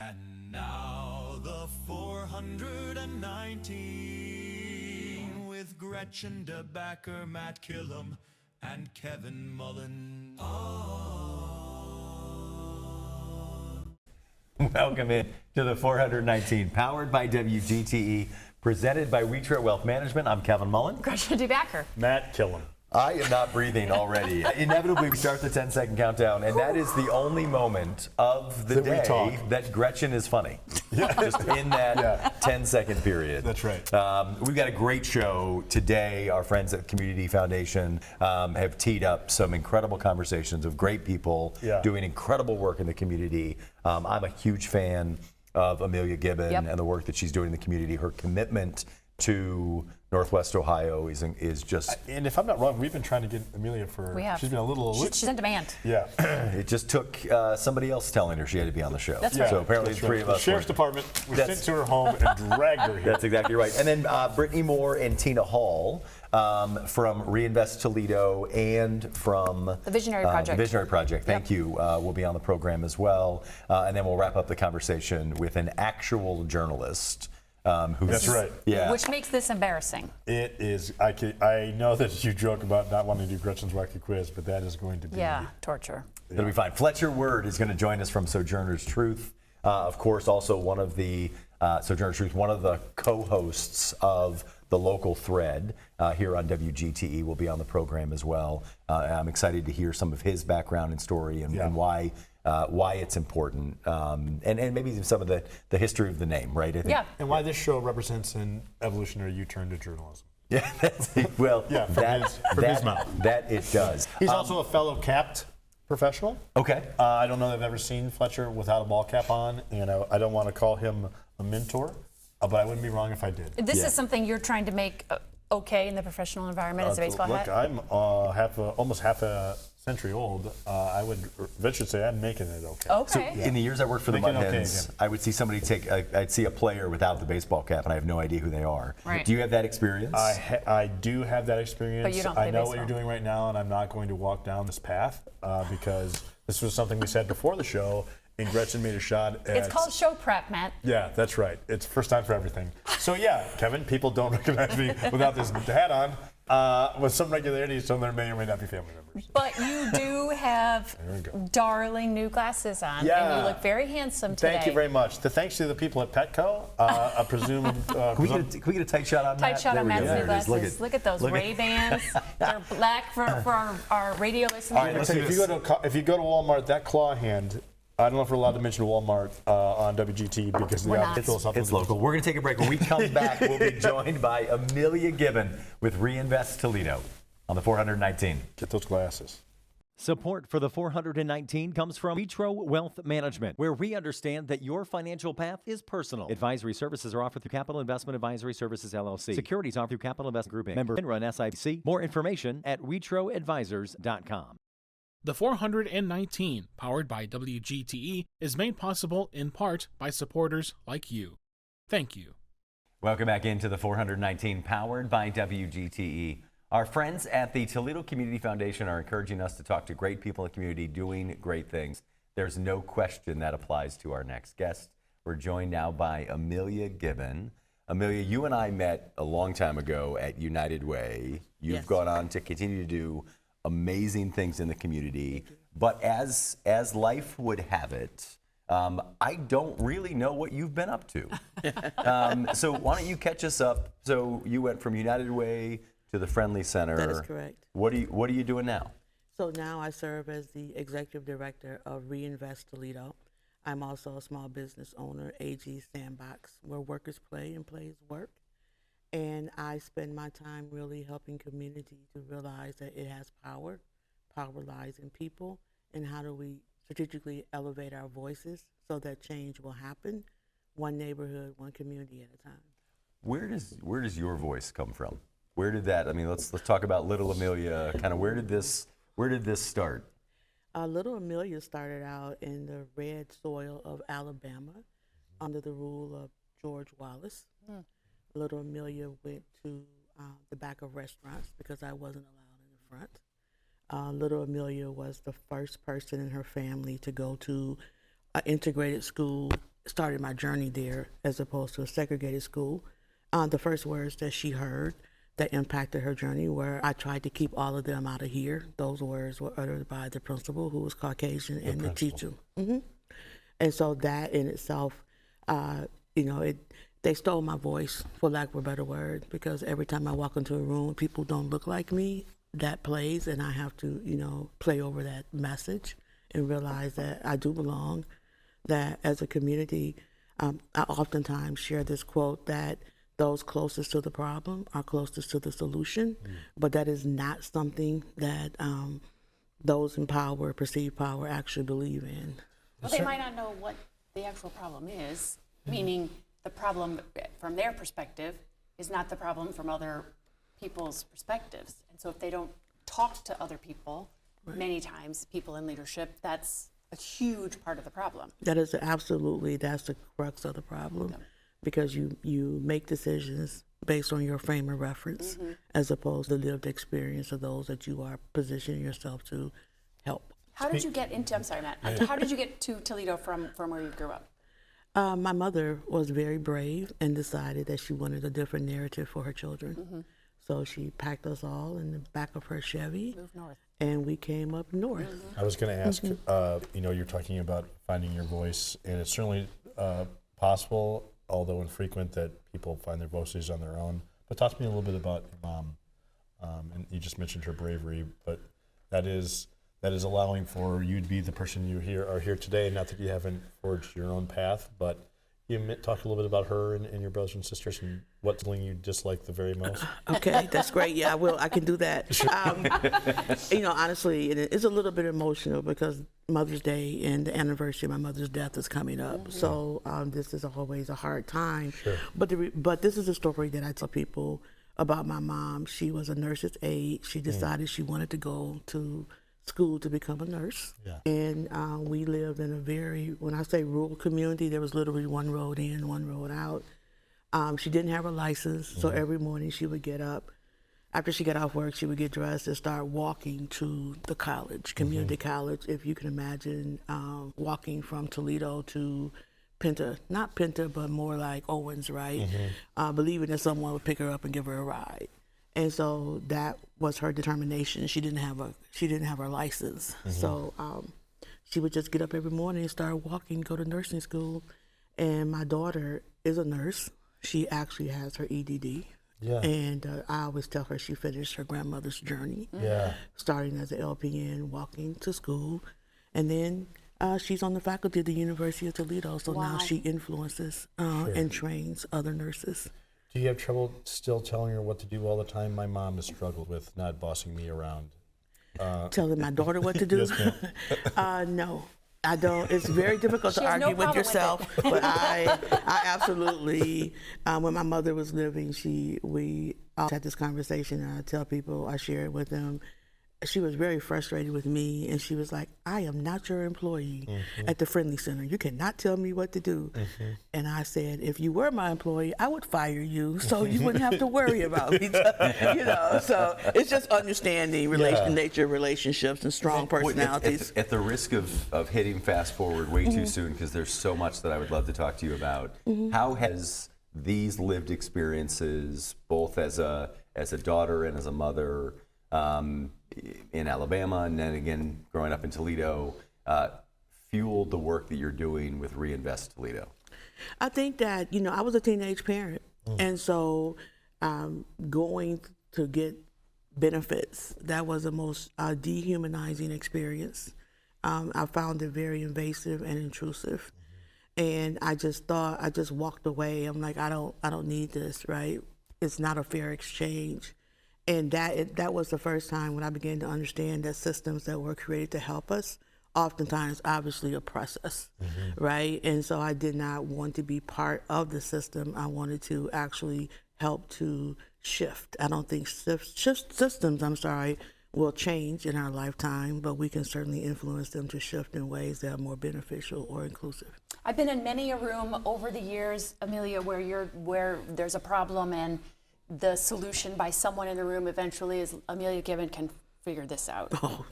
And now the 419 with Gretchen DeBacker, Matt Killam, and Kevin Mullen. Welcome in to the 419, powered by WGTE, presented by Retro Wealth Management. I'm Kevin Mullen. Gretchen DeBacker. Matt Killam. I am not breathing already. Inevitably, we start the 10-second countdown, and that is the only moment of the day that Gretchen is funny. Yeah. Just in that 10-second period. That's right. We've got a great show today. Our friends at Community Foundation have teed up some incredible conversations of great people doing incredible work in the community. I'm a huge fan of Amelia Gibbon and the work that she's doing in the community. Her commitment to Northwest Ohio is just... And if I'm not wrong, we've been trying to get Amelia she's been a little... She's in demand. Yeah. It just took somebody else telling her she had to be on the show. That's right. So apparently the three of us... The Sheriff's Department, we sent to her home and dragged her here. That's exactly right. And then Brittany Moore and Tina Hall from Reinvest Toledo and from... The Visionary Project. The Visionary Project. Thank you. Will be on the program as well. And then we'll wrap up the conversation with an actual journalist. That's right. Yeah. Which makes this embarrassing. It is. I know that you joke about not wanting to do Gretchen's Wacky Quiz, but that is going to be... torture. It'll be fine. Fletcher Word is going to join us from Sojourner's Truth. Of course, also one of the Sojourner's Truth, one of the co-hosts of the local thread here on WGTE will be on the program as well. I'm excited to hear some of his background and story and why it's important, and maybe some of the history of the name, right? I think. Yeah. And why this show represents an evolutionary U-turn to journalism. Yeah, that's it. Well, from his mouth. That it does. He's also a fellow capped professional. Okay. I don't know that I've ever seen Fletcher without a ball cap on, and I don't want to call him a mentor, but I wouldn't be wrong if I did. This is something you're trying to make okay in the professional environment as a baseball hat? Look, I'm almost half a century old. I would venture to say I'm making it okay. Okay. So in the years I worked for the Mudhens, I would see somebody I'd see a player without the baseball cap, and I have no idea who they are. Right. Do you have that experience? I do have that experience. But you don't play I know baseball. what you're doing right now, and I'm not going to walk down this path because this was something we said before the show, and Gretchen made a shot at... It's called show prep, Matt. Yeah, that's right. It's first time for everything. So yeah, Kevin, people don't recognize me without this hat on. With some regularity, some there may or may not be family members. But you do have darling new glasses on, and you look very handsome today. Thank you very much. Thanks to the people at Petco, I presume... Can we get a tight shot on Matt? Tight shot on Matt's new glasses. Look at those look Ray-Bans. They're black for our radio listeners. All right, if you go to Walmart, that claw hand... I don't know if we're allowed to mention Walmart on WGT because of the official supplement. It's local. We're going to take a break. When we come back, we'll be joined by Amelia Gibbon with Reinvest Toledo on the 419. Get those glasses. Support for the 419 comes from Retro Wealth Management, where we understand that your financial path is personal. Advisory services are offered through Capital Investment Advisory Services, LLC. Securities offered through Capital Investment Group, Inc. Member FINRA and SIPC. More information at retroadvisors.com. The 419, powered by WGTE, is made possible in part by supporters like you. Thank you. Welcome back into the 419, powered by WGTE. Our friends at the Toledo Community Foundation are encouraging us to talk to great people in the community doing great things. There's no question that applies to our next guest. We're joined now by Amelia Gibbon. Amelia, you and I met a long time ago at United Way. You've gone on to continue to do amazing things in the community, but as life would have it, I don't really know what you've been up to. So why don't you catch us up? So you went from United Way to the Friendly Center. That is correct. What are you doing now? So now I serve as the executive director of Reinvest Toledo. I'm also a small business owner, AG Sandbox, where workers play and plays work. And I spend my time really helping community to realize that it has power. Power lies in people. And how do we strategically elevate our voices so that change will happen, one neighborhood, one community at a time. Where does your voice come from? Where did that? I mean, let's talk about Little Amelia. Kind of where did this start? Little Amelia started out in the red soil of Alabama under the rule of George Wallace. Little Amelia went to the back of restaurants because I wasn't allowed in the front. Little Amelia was the first person in her family to go to an integrated school started my journey there as opposed to a segregated school. The first words that she heard that impacted her journey were, I tried to keep all of them out of here. Those words were uttered by the principal, who was Caucasian, and the teacher. And so that in itself, they stole my voice, for lack of a better word, because every time I walk into a room, people don't look like me, that plays, and I have to, play over that message and realize that I do belong, that as a community, I oftentimes share this quote that those closest to the problem are closest to the solution, but that is not something that those in power, perceived power, actually believe in. Well, they might not know what the actual problem is, meaning the problem from their perspective is not the problem from other people's perspectives. And so if they don't talk to other people, many times people in leadership, that's a huge part of the problem. That is absolutely, that's the crux of the problem, because you make decisions based on your frame of reference as opposed to the lived experience of those that you are positioning yourself to help. How did you get into, I'm sorry, Matt, how did you get to Toledo from where you grew up? My mother was very brave and decided that she wanted a different narrative for her children. So she packed us all in the back of her Chevy, Moved north. and we came up north. I was going to ask, you're talking about finding your voice, and it's certainly possible, although infrequent, that people find their voices on their own. But talk to me a little bit about your mom. And you just mentioned her bravery, but that is allowing for you to be the person you are here today. Not that you haven't forged your own path, but you talk a little bit about her and your brothers and sisters and what sibling you dislike the very most. Okay, that's great. Yeah, I will. I can do that. Honestly, it's a little bit emotional because Mother's Day and the anniversary of my mother's death is coming up. So this is always a hard time. Sure. But this is a story that I tell people about my mom. She was a nurse's aide. She decided she wanted to go to school to become a nurse. Yeah. And we lived in a very, when I say rural community, there was literally one road in, one road out. She didn't have her license, so every morning she would get up. After she got off work, she would get dressed and start walking to the college, community college, if you can imagine, walking from Toledo to not Pinta, but more like Owens, right? Believing that someone would pick her up and give her a ride. And so that was her determination. She didn't have her license. So she would just get up every morning and start walking, go to nursing school. And my daughter is a nurse. She actually has her EDD. Yeah. And I always tell her she finished her grandmother's journey, starting as an LPN, walking to school. And then she's on the faculty of the University of Toledo. So now she influences and trains other nurses. Do you have trouble still telling her what to do all the time? My mom has struggled with not bossing me around. Telling my daughter what to do? Yes, ma'am. No, I don't. It's very difficult to argue with yourself, but I absolutely, when my mother was living, we had this conversation, and I tell people, I share it with them. She was very frustrated with me, and she was like, I am not your employee at the Friendly Center. You cannot tell me what to do. And I said, if you were my employee, I would fire you so you wouldn't have to worry about me. So it's just understanding nature of relationships and strong personalities. At the risk of hitting fast forward way too soon, because there's so much that I would love to talk to you about, how has these lived experiences, both as a daughter and as a mother, in Alabama, and then again growing up in Toledo, fueled the work that you're doing with Reinvest Toledo? I think that, I was a teenage parent, and so going to get benefits, that was the most dehumanizing experience. I found it very invasive and intrusive, and I just walked away. I'm like, I don't need this, right? It's not a fair exchange. And that was the first time when I began to understand that systems that were created to help us oftentimes obviously oppress us, right? And so I did not want to be part of the system. I wanted to actually help to shift. I don't think systems, will change in our lifetime, but we can certainly influence them to shift in ways that are more beneficial or inclusive. I've been in many a room over the years, Amelia, where there's a problem and the solution by someone in the room eventually is Amelia Gibbon can figure this out. Oh,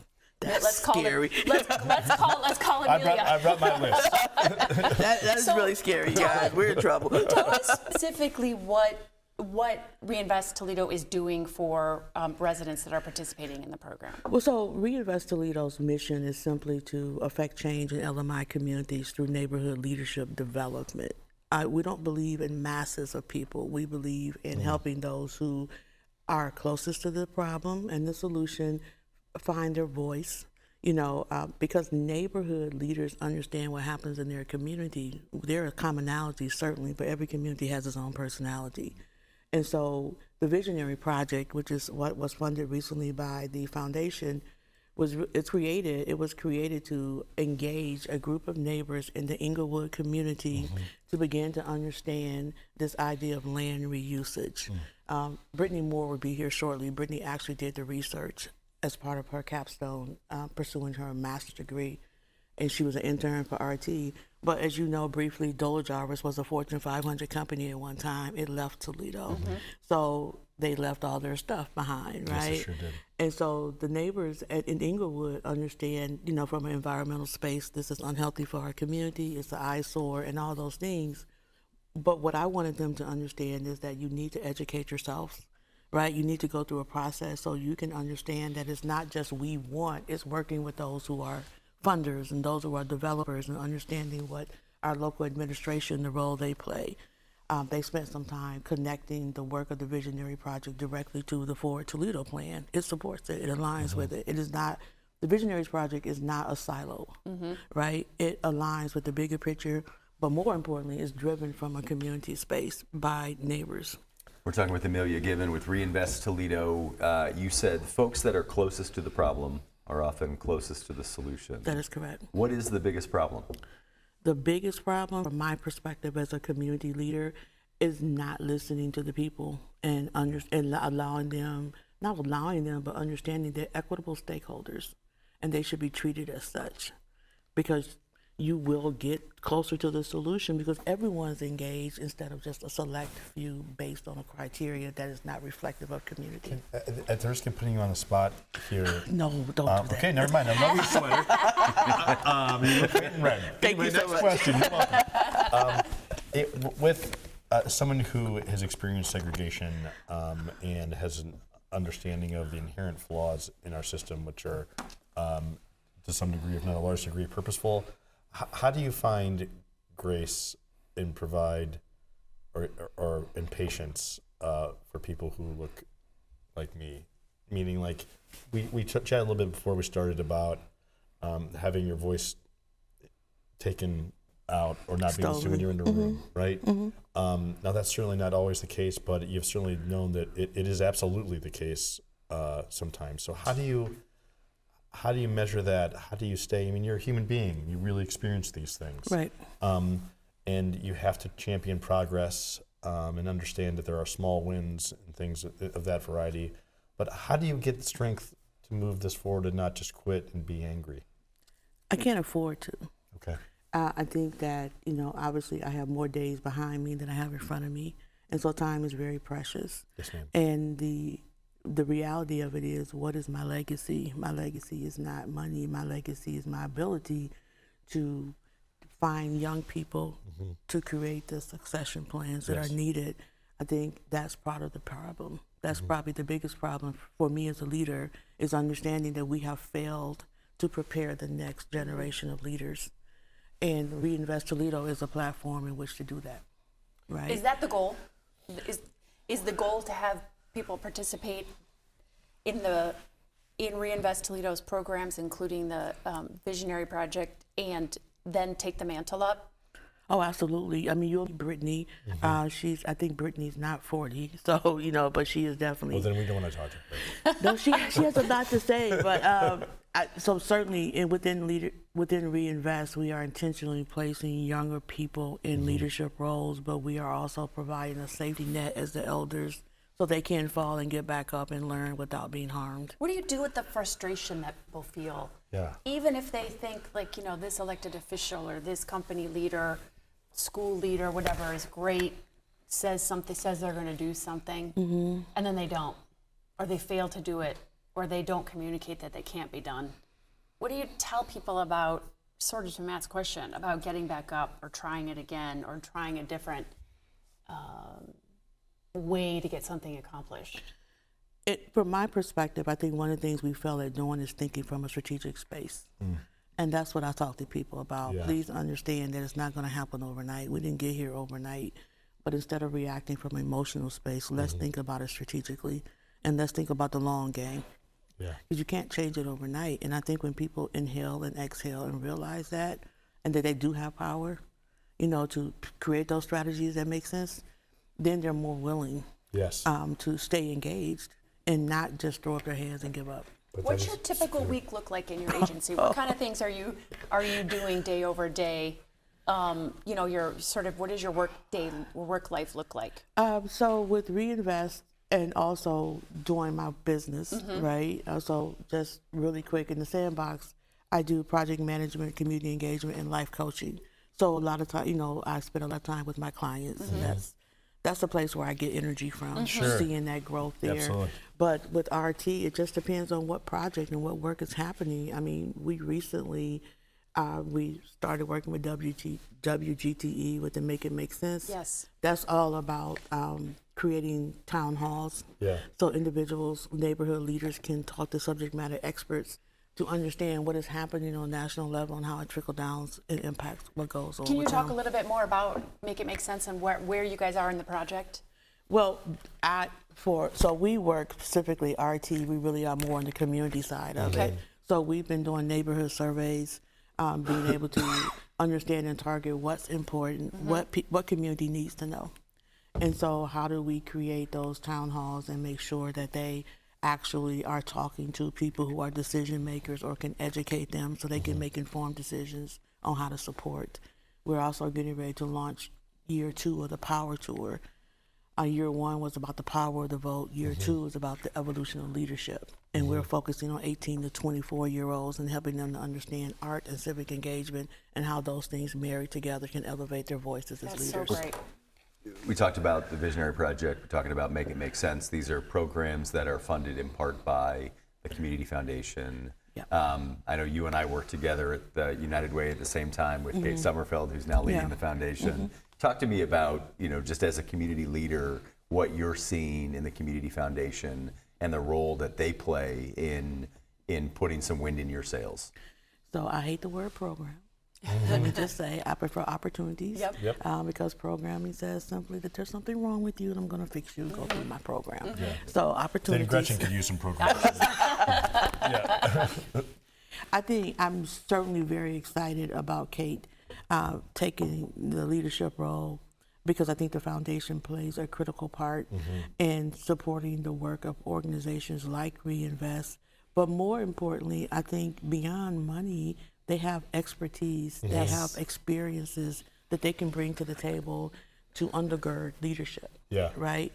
let's call scary. it. Let's call Amelia. I brought my list. That is really scary, guys. We're in trouble. Tell us specifically what Reinvest Toledo is doing for residents that are participating in the program. Well, so Reinvest Toledo's mission is simply to affect change in LMI communities through neighborhood leadership development. We don't believe in masses of people. We believe in helping those who are closest to the problem and the solution find their voice. Because neighborhood leaders understand what happens in their community. There are commonalities, certainly, but every community has its own personality. And so the Visionary Project, which is what was funded recently by the foundation, was created to engage a group of neighbors in the Inglewood community to begin to understand this idea of land reusage. Brittany Moore will be here shortly. Brittany actually did the research as part of her capstone, pursuing her master's degree, and she was an intern for RT. But as you know, briefly, Dola Jarvis was a Fortune 500 company at one time. It left Toledo. So they left all their stuff behind, right? Yes, they sure did. And so the neighbors in Inglewood understand, from an environmental space, this is unhealthy for our community, it's an eyesore and all those things. But what I wanted them to understand is that you need to educate yourselves, right? You need to go through a process so you can understand that it's not just we want, it's working with those who are funders and those who are developers and understanding what our local administration, the role they play. They spent some time connecting the work of the Visionary Project directly to the Forward Toledo plan. It supports it, it aligns with it. It is not, the Visionaries Project is not a silo, right? It aligns with the bigger picture, but more importantly, is driven from a community space by neighbors. We're talking with Amelia Gibbon with Reinvest Toledo. You said folks that are closest to the problem are often closest to the solution. That is correct. What is the biggest problem? The biggest problem, from my perspective as a community leader, is not listening to the people and allowing them, not allowing them, but understanding they're equitable stakeholders and they should be treated as such. Because you will get closer to the solution because everyone's engaged instead of just a select few based on a criteria that is not reflective of community. At the risk of putting you on the spot here. No, don't do that. Okay, never mind. I love your sweater. You look great in red. Thank you so next much. question. You're welcome. With someone who has experienced segregation and has an understanding of the inherent flaws in our system, which are to some degree, if not a large degree, purposeful, how do you find grace and provide or and patience for people who look like me? Meaning, like, we chatted a little bit before we started about having your voice taken out or not being seen when you're in the room, right? Now, that's certainly not always the case, but you've certainly known that it is absolutely the case sometimes. So how do you measure that? How do you stay? I mean, you're a human being. You really experience these things. Right. And you have to champion progress and understand that there are small wins and things of that variety. But how do you get the strength to move this forward and not just quit and be angry? I can't afford to. Okay. I think that, obviously I have more days behind me than I have in front of me. And so time is very precious. Yes, ma'am. And the reality of it is, what is my legacy? My legacy is not money. My legacy is my ability to find young people to create the succession plans that are needed. I think that's part of the problem. That's probably the biggest problem for me as a leader, is understanding that we have failed to prepare the next generation of leaders. And Reinvest Toledo is a platform in which to do that, right? Is that the goal? Is the goal to have people participate in Reinvest Toledo's programs, including the Visionary Project, and then take the mantle up? Oh, absolutely. I mean, you'll meet Brittany. I think Brittany's not 40, so, but she is definitely. Well, then we don't want to talk to her. No, she has a lot to say, but so certainly within Reinvest, we are intentionally placing younger people in leadership roles, but we are also providing a safety net as the elders so they can fall and get back up and learn without being harmed. What do you do with the frustration that people feel? Yeah. Even if they think, this elected official or this company leader, school leader, whatever, is great, says they're going to do something, and then they don't, or they fail to do it, or they don't communicate that they can't be done. what do you tell people about, sort of to Matt's question, about getting back up or trying it again or trying a different way to get something accomplished? From my perspective, I think one of the things we fail at doing is thinking from a strategic space. And that's what I talk to people about. Yeah. Please understand that it's not going to happen overnight. We didn't get here overnight. But instead of reacting from an emotional space, let's think about it strategically. And let's think about the long game. Yeah. Because you can't change it overnight. And I think when people inhale and exhale and realize that, and that they do have power, you know, to create those strategies that make sense, then they're more willing Yes. to stay engaged and not just throw up their hands and give up. But What's that your is- typical week look like in your agency? What kind of things are you doing day over day? You know, your sort of, what does your work life look like? So with Reinvest and also doing my business, right? So just really quick, in the Sandbox, I do project management, community engagement, and life coaching. So a lot of time, you know, I spend a lot of time with my clients, and that's a place where I get energy from, Sure. seeing that growth there. Absolutely. But with RT, it just depends on what project and what work is happening. I mean, we recently, we started working with WGTE with the Make It Make Sense. Yes. That's all about creating town halls. Yeah. So individuals, neighborhood leaders can talk to subject matter experts to understand what is happening on a national level and how it trickle down and impacts what goes on. Can you with talk town. a little bit more about Make It Make Sense and where you guys are in the project? Well, so we work specifically RT. We really are more on the community side of it. So we've been doing neighborhood surveys, being able to understand and target what's important, what community needs to know, and so how do we create those town halls and make sure that they actually are talking to people who are decision makers or can educate them so they can make informed decisions on how to support. We're also getting ready to launch year 2 of the Power Tour. Year 1 was about the power of the vote. Year 2 is about the evolution of leadership. And we're focusing on 18 to 24-year-olds and helping them to understand art and civic engagement and how those things married together can elevate their voices as That's so leaders. great. We talked about the Visionary Project. We're talking about Make It Make Sense. These are programs that are funded in part by the Community Foundation. Yep. I know you and I work together at the United Way at the same time with Kate Summerfeld, who's now leading Yeah. the foundation. Talk to me about, you know, just as a community leader, what you're seeing in the Community Foundation and the role that they play in putting some wind in your sails. So I hate the word program. Let me just say, I prefer opportunities. Yep. Because programming says simply that there's something wrong with you and I'm going to fix you. Go through my program. So Then opportunities. Gretchen could use some programs. I think I'm certainly very excited about Kate taking the leadership role because I think the foundation plays a critical part in supporting the work of organizations like Reinvest. But more importantly, I think beyond money, they have expertise, they have experiences that they can bring to the table to undergird leadership. Yeah. Right?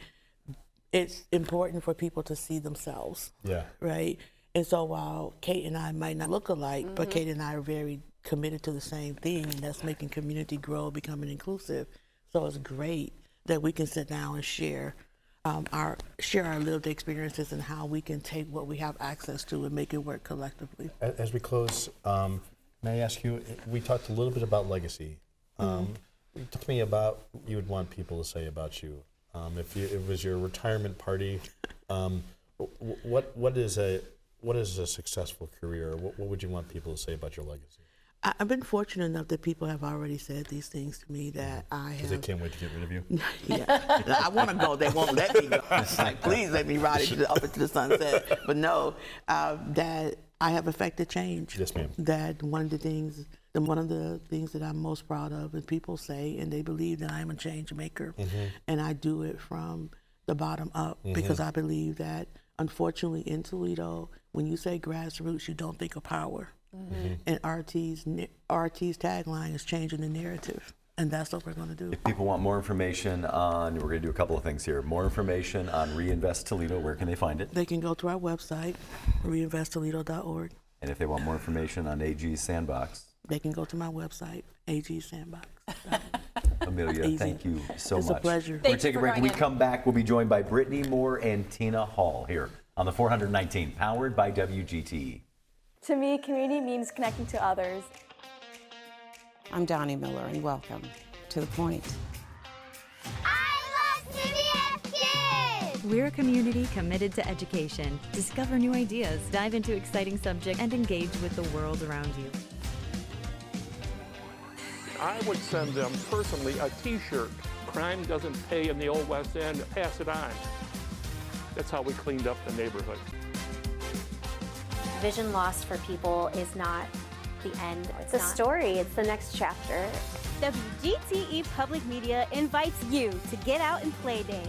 It's important for people to see themselves. Yeah. Right? And so while Kate and I might not look alike, but Kate and I are very committed to the same thing, and that's making community grow, becoming inclusive. So it's great that we can sit down and share our lived experiences and how we can take what we have access to and make it work collectively. As we close, may I ask you, we talked a little bit about legacy. Talk to me about what you would want people to say about you. If it was your retirement party, what is a successful career? What would you want people to say about your legacy? I've been fortunate enough that people have already said these things to me that I have. Because they can't wait to get rid of you. Yeah, I want to go. They won't let me go. It's like, please let me ride it up into the sunset. But no, that I have affected change. Yes, ma'am. That one of the things that I'm most proud of is people say and they believe that I'm a change maker, and I do it from the bottom up because I believe that unfortunately in Toledo, when you say grassroots, you don't think of power. And RT's tagline is changing the narrative, and that's what we're going to do. If people want more information on, we're going to do a couple of things here. More information on Reinvest Toledo, where can they find it? They can go to our website, reinvesttoledo.org. And if they want more information on AG's Sandbox, They can go to my website, AGSandbox. Amelia, Easy. thank you so It's much. a pleasure. We're Thank going you to take a for break. When going we in. come back, we'll be joined by Brittany Moore and Tina Hall here on the 419, powered by WGTE. To me, community means connecting to others. I'm Donnie Miller, and welcome to The Point. I love CBS Kids! We're a community committed to education. Discover new ideas, dive into exciting subjects, and engage with the world around you. I would send them personally a t-shirt. Crime doesn't pay in the old West End, pass it on. That's how we cleaned up the neighborhood. Vision loss for people is not the end. It's a story, it's the next chapter. WGTE Public Media invites you to Get Out and Play Day.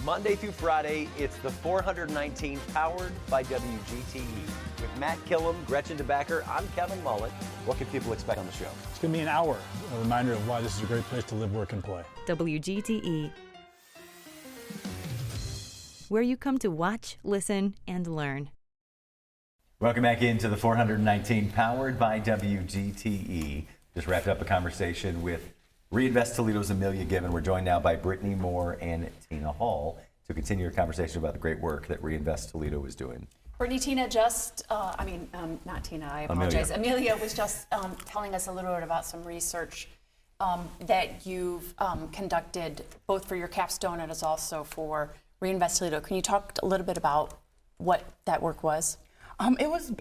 Monday through Friday, it's the 419 powered by WGTE. With Matt Killam, Gretchen DeBacker, I'm Kevin Mullet. What can people expect on the show? It's going to be an hour, a reminder of why this is a great place to live, work, and play. WGTE, where you come to watch, listen, and learn. Welcome back into the 419 powered by WGTE. Just wrapped up a conversation with Reinvest Toledo's Amelia Given. We're joined now by Brittany Moore and Tina Hall to continue our conversation about the great work that Reinvest Toledo is doing. Brittany, Tina just, not Tina, I apologize. Amelia was just telling us a little bit about some research that you've conducted both for your capstone and as also for Reinvest Toledo. Can you talk a little bit about what that work was? It was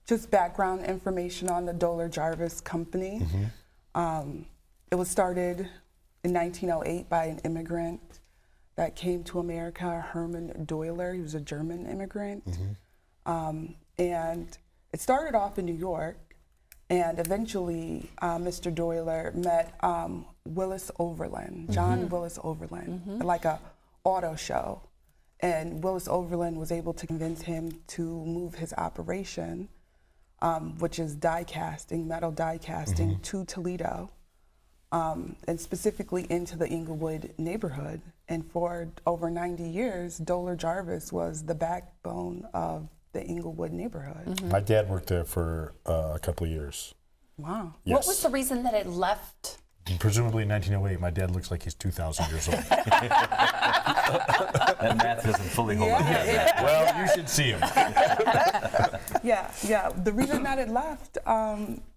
just background information on the Doler Jarvis Company. It was started in 1908 by an immigrant that came to America, Herman Doyler. He was a German immigrant. And it started off in New York, and eventually Mr. Doyler met Willis Overland, John Willis Overland, at like a auto show. And Willis Overland was able to convince him to move his operation, which is die casting, metal die casting, to Toledo, and specifically into the Inglewood neighborhood. And for over 90 years, Doler Jarvis was the backbone of the Inglewood neighborhood. My dad worked there for a couple of years. Wow. Yes. What was the reason that it left? Presumably in 1908, my dad looks like he's 2,000 years old. That math doesn't fully hold up. Well, you should see him. Yeah. The reason that it left,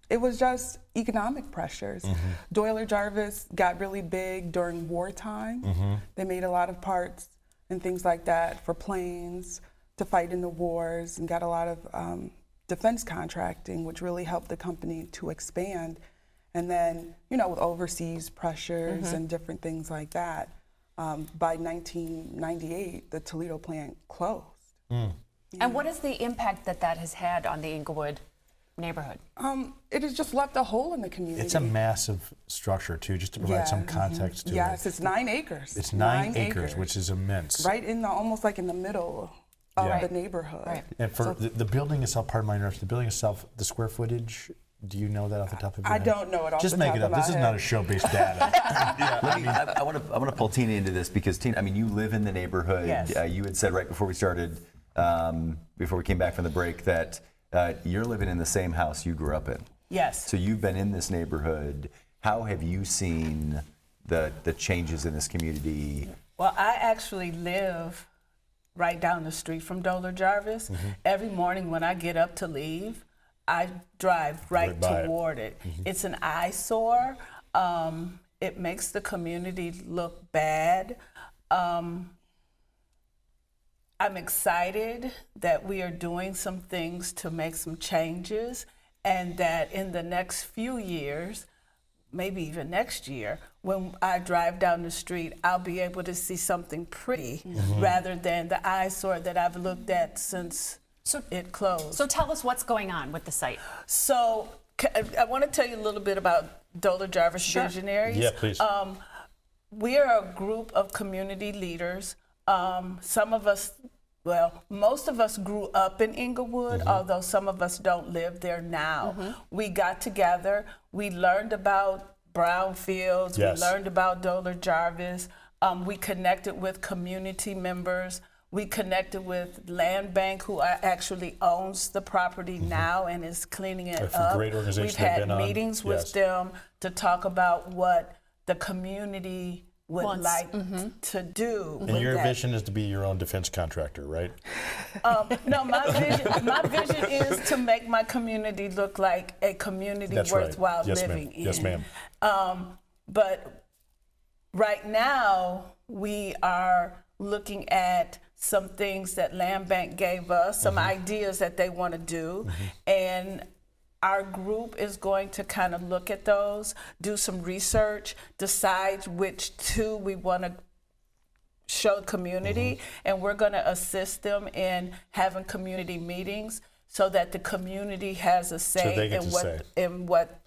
it was just economic pressures. Doler Jarvis got really big during wartime. They made a lot of parts and things like that for planes to fight in the wars, and got a lot of defense contracting, which really helped the company to expand. And then, with overseas pressures and different things like that, by 1998, the Toledo plant closed. And what is the impact that has had on the Inglewood neighborhood? It has just left a hole in the community. It's a massive structure, too, just to provide some context to it. Yes, it's 9 acres. It's 9 acres, which is immense. Right in almost like in the middle of the neighborhood. Right. And for the building itself, pardon my interruption, the building itself, the square footage, do you know that off the top of your head? I don't know it off Just the top make it up. of my This is head. not a show-based data. I want to pull Tina into this because Tina, you live in the neighborhood. Yes. You had said right before we started, before we came back from the break, that you're living in the same house you grew up in. Yes. So you've been in this neighborhood. How have you seen the changes in this community? Well, I actually live right down the street from Doler Jarvis. Every morning when I get up to leave, I drive right toward it. It's an eyesore. It makes the community look bad. I'm excited that we are doing some things to make some changes, and that in the next few years, maybe even next year, when I drive down the street, I'll be able to see something pretty rather than the eyesore that I've looked at since it closed. So tell us what's going on with the site. So I want to tell you a little bit about Doler Jarvis Visionaries. Yeah, please. We are a group of community leaders. Some of us, most of us grew up in Inglewood, although some of us don't live there now. We got together, we learned about brownfields, we learned about Doler Jarvis, we connected with community members. We connected with Land Bank, who actually owns the property now and is cleaning it up. Great organization. We've had meetings with them to talk about what the community would like to do. And with your that. vision is to be your own defense contractor, right? No, my vision is to make my community look like a community That's worthwhile right. Yes, living ma'am. in. Yes, ma'am. But right now, we are looking at some things that Land Bank gave us, some ideas that they want to do, and our group is going to kind of look at those, do some research, decide which two we want to show community, and we're going to assist them in having community meetings so that the community has a say in what.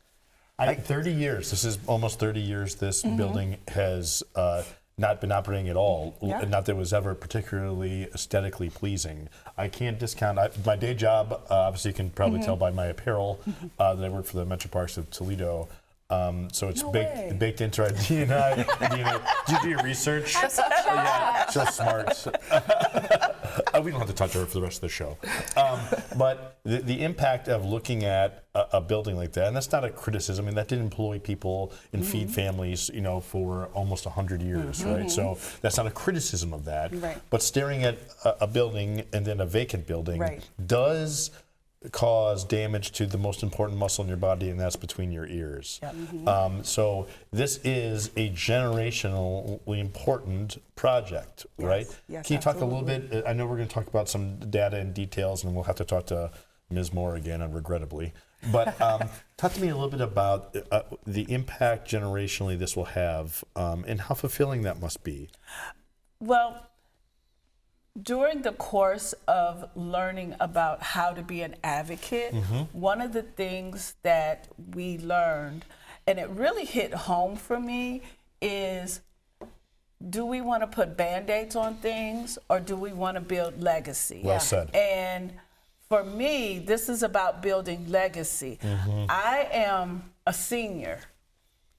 I think 30 years. This is almost 30 years. This building has not been operating at all. Yeah. Not that it was ever particularly aesthetically pleasing. I can't discount my day job. Obviously, you can probably tell by my apparel that I work for the Metro Parks of Toledo. So it's baked into our DNA. Did you do your research? Yeah, she's smart. We don't have to touch her for the rest of the show. But the impact of looking at a building like that, and that's not a criticism, I mean, that did employ people and feed families, for almost 100 years, right? So that's not a criticism of that. Right. But staring at a building and then a vacant building does cause damage to the most important muscle in your body, and that's between your ears. Yep. So this is a generationally important project, right? Yes, Can you talk absolutely. a little bit? I know we're going to talk about some data and details, and we'll have to talk to Ms. Moore again, regrettably. But talk to me a little bit about the impact generationally this will have, and how fulfilling that must be. Well, during the course of learning about how to be an advocate, one of the things that we learned, and it really hit home for me, is do we want to put Band-Aids on things, or do we want to build legacy? Well said. And for me, this is about building legacy. I am a senior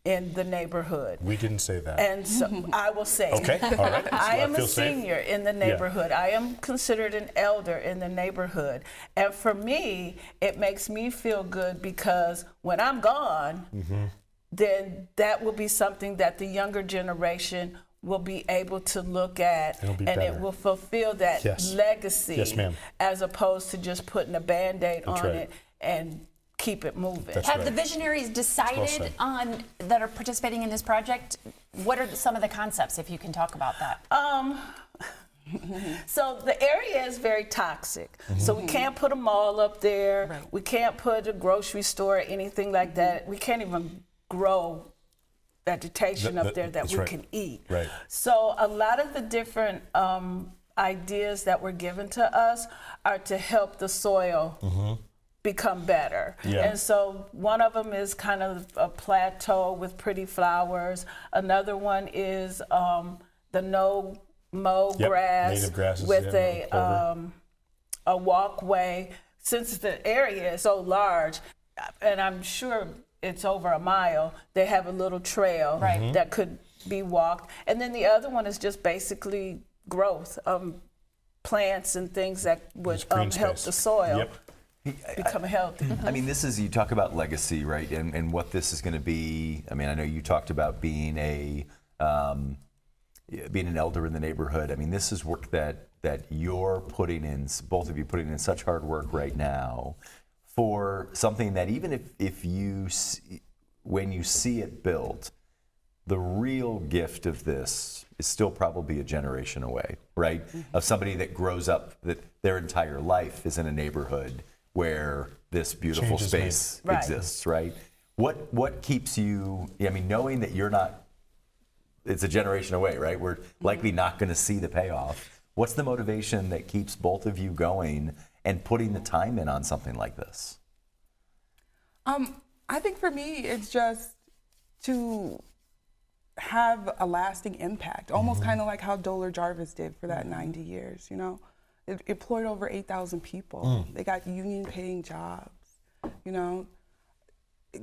in the neighborhood. We didn't say that. And so I will say, okay, all right. I am a feel safe. senior in the neighborhood. I am considered an elder in the neighborhood. And for me, it makes me feel good because when I'm gone, then that will be something that the younger generation will be able to look at, and better. it will fulfill that legacy, Yes, ma'am. as opposed to just putting a Band-Aid That's on right. it and keep it moving. That's Have right. the visionaries decided said. on that are participating in this project? What are some of the concepts, if you can talk about that? So the area is very toxic. So we can't put a mall up there. Right. We can't put a grocery store or anything like that. We can't even grow vegetation up there that that's we right. can eat. Right. So a lot of the different ideas that were given to us are to help the soil become better. Yeah. And so one of them is kind of a plateau with pretty flowers. Another one is the no-mow grass native grasses, with yeah, a walkway. Since the area is so large, and I'm sure it's over a mile, they have a little trail that could be walked. And then the other one is just basically growth, plants and things that would help the soil become healthy. I mean, this is, you talk about legacy, right? And what this is going to be. I mean, I know you talked about being an elder in the neighborhood. I mean, this is work that you're putting in, both of you putting in such hard work right now for something that even if you, when you see it built, the real gift of this is still probably a generation away, right? Of somebody that grows up, that their entire life is in a neighborhood where this beautiful Change is space made. exists, right? What keeps you, I mean, knowing that you're not, it's a generation away, right? We're likely not going to see the payoff. What's the motivation that keeps both of you going and putting the time in on something like this? I think for me, it's just to have a lasting impact, almost kind of like how Doler Jarvis did for that 90 years, you know? It employed over 8,000 people. They got union-paying jobs, you know?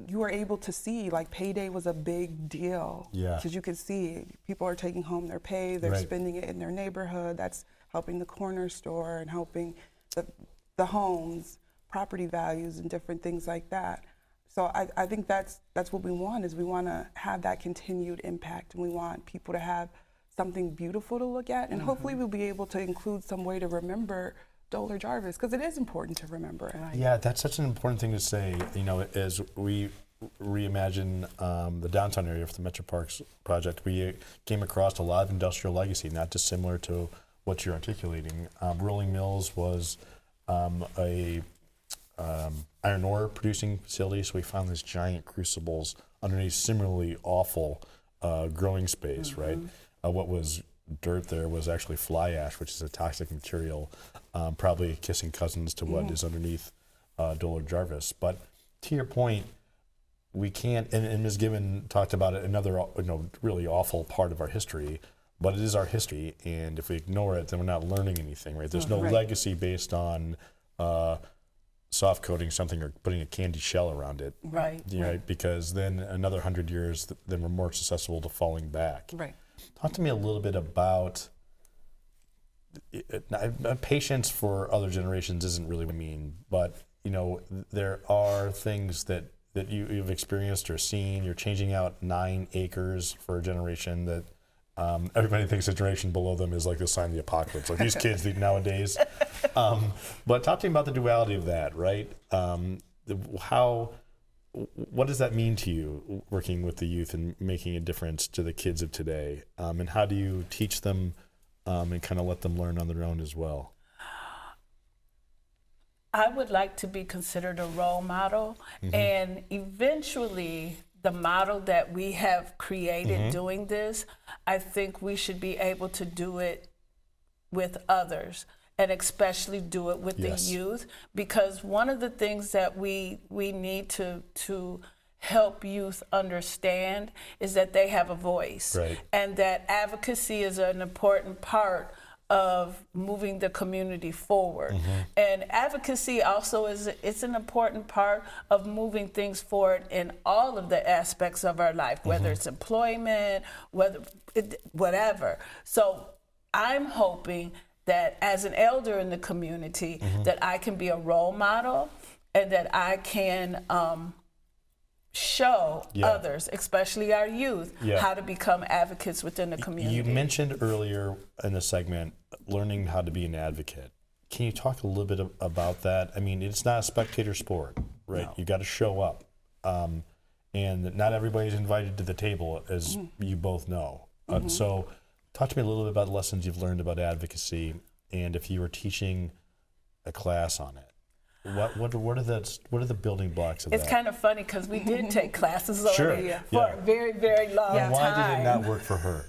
You were able to see, like, payday was a big deal. Yeah. Because you could see people are taking home their pay, they're spending it in their neighborhood. That's helping the corner store and helping the homes, property values, and different things like that. So I think that's what we want, is we want to have that continued impact, and we want people to have something beautiful to look at, and hopefully we'll be able to include some way to remember Doler Jarvis, because it is important to remember it. Yeah, that's such an important thing to say. You know, as we reimagine the downtown area for the Metro Parks project, we came across a lot of industrial legacy, not dissimilar to what you're articulating. Rolling Mills was a iron ore producing facility, so we found these giant crucibles underneath similarly awful growing space, right? What was dirt there was actually fly ash, which is a toxic material, probably kissing cousins to what is underneath Doler Jarvis. But to your point, we can't, and Ms. Gibbon talked about it, another really awful part of our history, but it is our history, and if we ignore it, then we're not learning anything, right? There's no legacy based on soft coating something or putting a candy shell around it. Right. Right. Because then another 100 years, then we're more susceptible to falling back. Right. Talk to me a little bit about patience for other generations isn't really what I mean, but there are things that you've experienced or seen. You're changing out 9 acres for a generation that everybody thinks the generation below them is like the sign of the apocalypse, like these kids nowadays. But talk to me about the duality of that, right? What does that mean to you, working with the youth and making a difference to the kids of today? And how do you teach them and kind of let them learn on their own as well? I would like to be considered a role model, and eventually the model that we have created doing this, I think we should be able to do it with others, and especially do it with the youth, because one of the things that we need to help youth understand is that they have a voice, and that advocacy is an important part of moving the community forward. And advocacy also it's an important part of moving things forward in all of the aspects of our life, whether it's employment, whatever. So I'm hoping that as an elder in the community, that I can be a role model, and that I can show others, especially our youth, how to become advocates within the community. You mentioned earlier in the segment learning how to be an advocate. Can you talk a little bit about that? I mean, it's not a spectator sport, right? No. You got to show up, and not everybody's invited to the table, as you both know. So talk to me a little bit about the lessons you've learned about advocacy, and if you were teaching a class on it. What are the building blocks of that? It's kind of funny because we did take classes on it for a very, very long time. Why did it not work for her?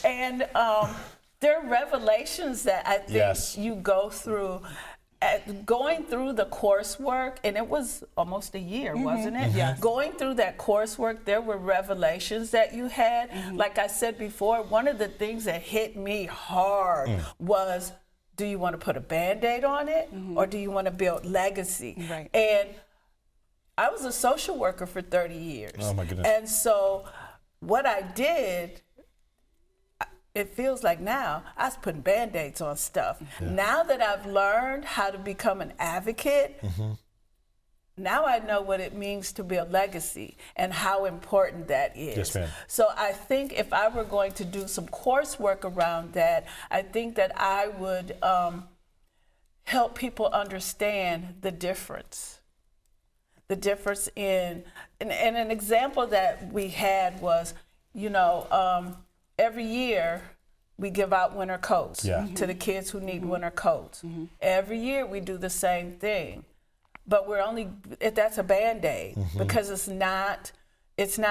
And there are revelations that I think you go through. Going through the coursework, and it was almost a year, wasn't it? Yes. Going through that coursework, there were revelations that you had. Like I said before, one of the things that hit me hard was, do you want to put a Band-Aid on it, or do you want to build legacy? Right. And I was a social worker for 30 years. Oh my goodness. And so what I did, it feels like now I was putting Band-Aids on stuff. Now that I've learned how to become an advocate, now I know what it means to build legacy and how important that is. Yes, ma'am. So I think if I were going to do some coursework around that, I think that I would help people understand the difference. The difference in, and an example that we had was, every year, we give out winter coats to the kids who need winter coats. Every year, we do the same thing, but that's a Band-Aid because it's not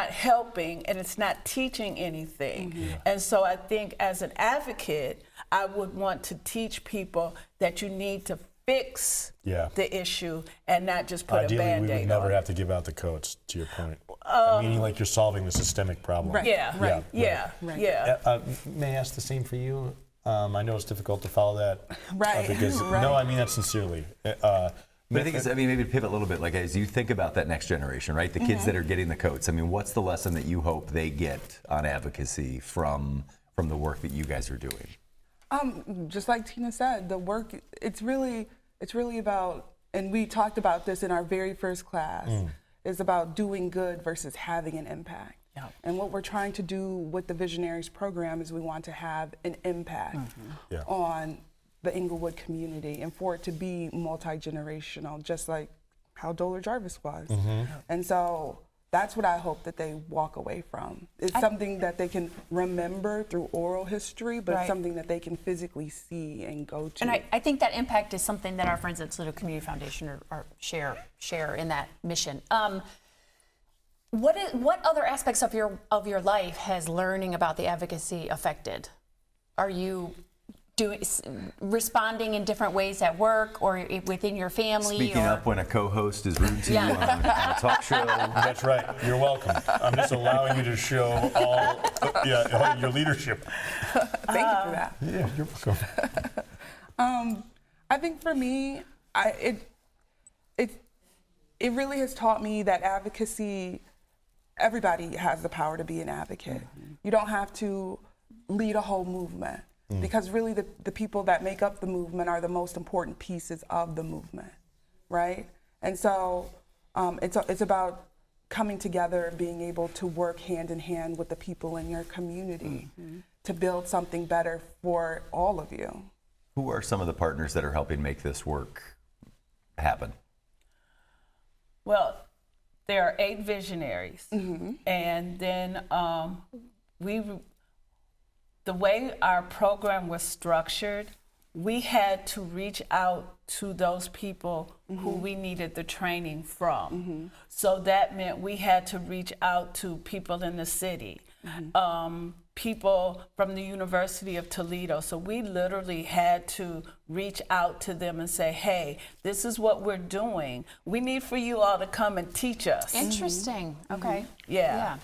helping and it's not teaching anything. And so I think as an advocate, I would want to teach people that you need to fix the issue and not just put Ideally, a Band-Aid on. we would never have to give out the coats, to your point. Meaning like you're solving the systemic problem. Right. Yeah. May I ask the same for you? I know it's difficult to follow that. Because, no, I mean that sincerely. But I think maybe to pivot a little bit, like as you think about that next generation, right? The kids that are getting the coats, I mean, what's the lesson that you hope they get on advocacy from the work that you guys are doing? Just like Tina said, the work, it's really It's really about, and we talked about this in our very first class, is about doing good versus having an impact. Yeah. And what we're trying to do with the Visionaries program is we want to have an impact on the Inglewood community and for it to be multi-generational, just like how Doler Jarvis was. And so that's what I hope that they walk away from. It's something that they can remember through oral history, but it's something that they can physically see and go to. And I think that impact is something that our friends at Toledo Community Foundation share in that mission. What other aspects of your life has learning about the advocacy affected? Are you responding in different ways at work or within your family? Speaking up when a co-host is rude to you on a talk show. That's right. You're welcome. I'm just allowing you to show all your leadership. Thank you for that. Yeah, you're welcome. I think for me, it really has taught me that advocacy, everybody has the power to be an advocate. You don't have to lead a whole movement. Because really the people that make up the movement are the most important pieces of the movement, right? And so it's about coming together and being able to work hand in hand with the people in your community to build something better for all of you. Who are some of the partners that are helping make this work happen? Well, there are 8 visionaries, and then the way our program was structured, we had to reach out to those people who we needed the training from. So that meant we had to reach out to people in the city, people from the University of Toledo. So we literally had to reach out to them and say, hey, this is what we're doing. We need for you all to come and teach us. Interesting. Okay. Yeah.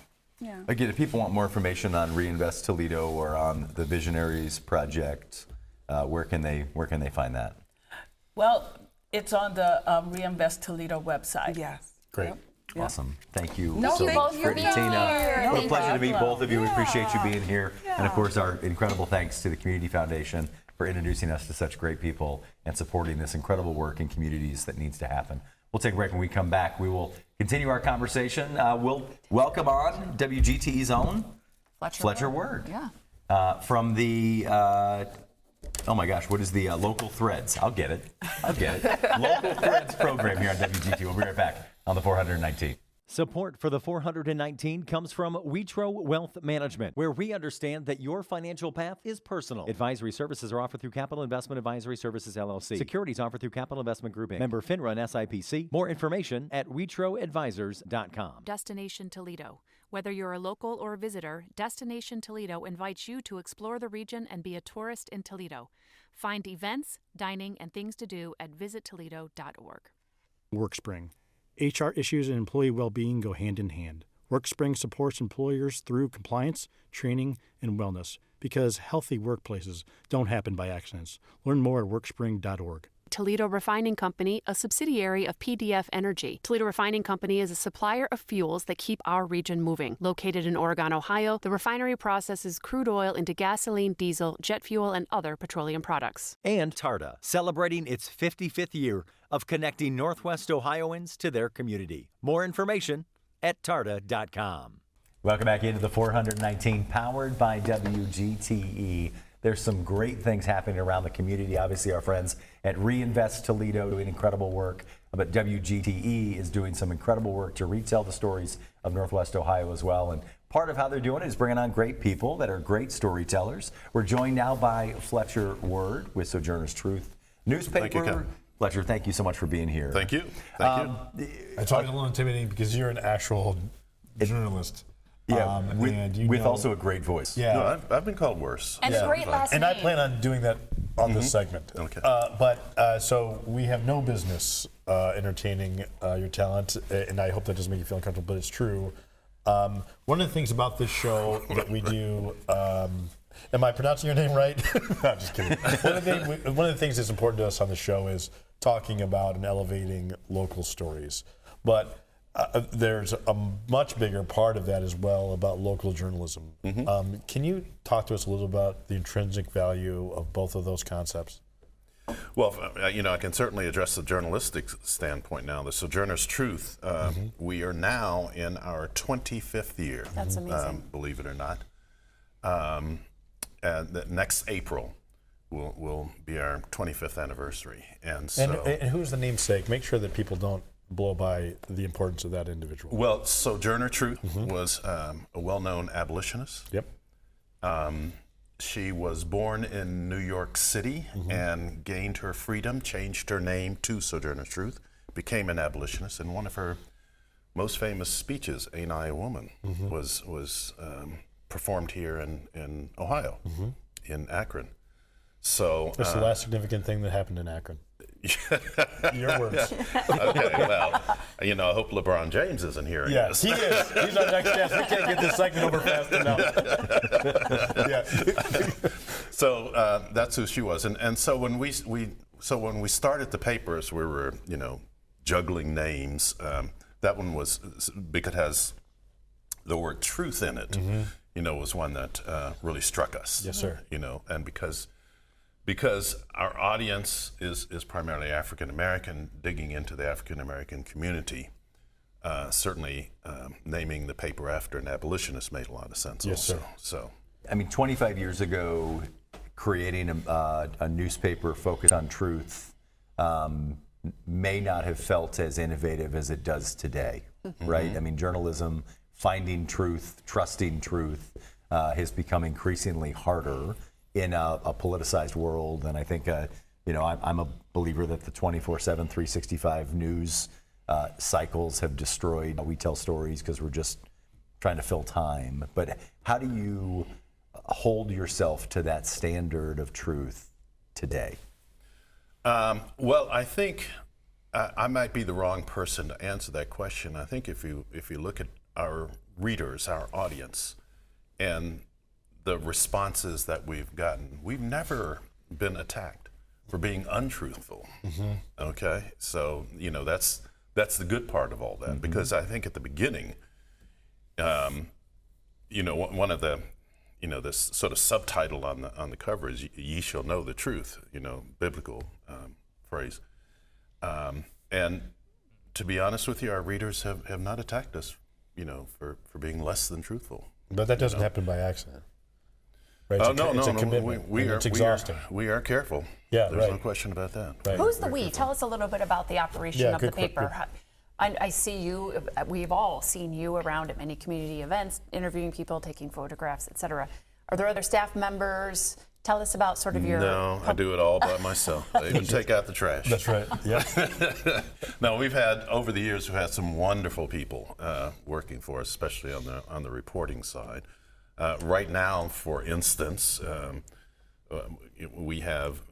Again, if people want more information on Reinvest Toledo or on the Visionaries Project, where can they find that? Well, it's on the Reinvest Toledo website. Yes. Great. Awesome. Thank you No, so thank much, you Britt for and being Tina. here. What a pleasure to meet both of you. We appreciate you being here. Yeah. And of course, our incredible thanks to the Community Foundation for introducing us to such great people and supporting this incredible work in communities that needs to happen. We'll take a break. When we come back, we will continue our conversation. We'll welcome on WGTE's own Fletcher Word. Yeah. From the, oh my gosh, what is the Local Threads? I'll get it. Local Threads program here on WGTE. We'll be right back on the 419. Support for the 419 comes from Witro Wealth Management, where we understand that your financial path is personal. Advisory services are offered through Capital Investment Advisory Services, LLC. Securities offered through Capital Investment Group, Inc. Member FINRA and SIPC. More information at witroadvisors.com. Destination Toledo. Whether you're a local or a visitor, Destination Toledo invites you to explore the region and be a tourist in Toledo. Find events, dining, and things to do at visittoledo.org. WorkSpring. HR issues and employee well-being go hand in hand. WorkSpring supports employers through compliance, training, and wellness because healthy workplaces don't happen by accidents. Learn more at workspring.org. Toledo Refining Company, a subsidiary of PDF Energy. Toledo Refining Company is a supplier of fuels that keep our region moving. Located in Oregon, Ohio, the refinery processes crude oil into gasoline, diesel, jet fuel, and other petroleum products. And TARTA, celebrating its 55th year of connecting Northwest Ohioans to their community. More information at tarta.com. Welcome back into the 419, powered by WGTE. There's some great things happening around the community. Obviously, our friends at Reinvest Toledo doing incredible work, but WGTE is doing some incredible work to retell the stories of Northwest Ohio as well. And part of how they're doing it is bringing on great people that are great storytellers. We're joined now by Fletcher Word with Sojourner's Truth newspaper. Thank you, Kevin. Fletcher, thank you so much for being here. Thank you. Thank you. It's always a little intimidating because you're an actual journalist. Yeah, and with also a great voice. Yeah, No, I've been called worse. And a great last and name. I plan on doing that on this segment. Okay. So we have no business entertaining your talent, and I hope that doesn't make you feel uncomfortable, but it's true. One of the things about this show that we do, am I pronouncing your name right? No, I'm just kidding. One of the things that's important to us on the show is talking about and elevating local stories. But there's a much bigger part of that as well about local journalism. Can you talk to us a little about the intrinsic value of both of those concepts? Well, I can certainly address the journalistic standpoint now. The Sojourner's Truth, we are now in our 25th year. That's amazing. Believe it or not. And next April will be our 25th anniversary. And so, and who's the namesake? Make sure that people don't blow by the importance of that individual. Well, Sojourner Truth was a well-known abolitionist. Yep. She was born in New York City and gained her freedom, changed her name to Sojourner Truth, became an abolitionist, and one of her most famous speeches, Ain't I a Woman, was performed here in Ohio, in Akron. So what's the last significant thing that happened in Akron? Your words. Okay, well, I hope LeBron James isn't hearing this. He is. He's our next guest. We can't get this segment over fast enough. So that's who she was, and so when we started the papers, we were juggling names. That one was because it has the word truth in it. Was one that really struck us. Yes, sir. And because our audience is primarily African American, digging into the African American community, certainly naming the paper after an abolitionist made a lot of sense. Yes, also. sir. So, 25 years ago, creating a newspaper focused on truth may not have felt as innovative as it does today, right? Journalism, finding truth, trusting truth has become increasingly harder in a politicized world. And I think, I'm a believer that the 24/7, 365 news cycles have destroyed. We tell stories because we're just trying to fill time. But how do you hold yourself to that standard of truth today? Well, I think I might be the wrong person to answer that question. I think if you look at our readers, our audience, and the responses that we've gotten, we've never been attacked for being untruthful. Okay, so that's the good part of all that, because I think at the beginning, one of the this sort of subtitle on the cover is "Ye shall know the truth," biblical phrase, and to be honest with you, our readers have not attacked us, for being less than truthful. But that doesn't happen by accident. Right? It's a commitment. It's exhausting. We are careful. Yeah, There's no question about that. Right. Who's the we? Tell us a little bit about the operation of the paper. I see you, we've all seen you around at many community events, interviewing people, taking photographs, etc. Are there other staff members? Tell us about sort of your... No, I do it all by myself. I even take out the trash. That's right, yeah. No, over the years, we've had some wonderful people working for us, especially on the reporting side. Right now, for instance, we have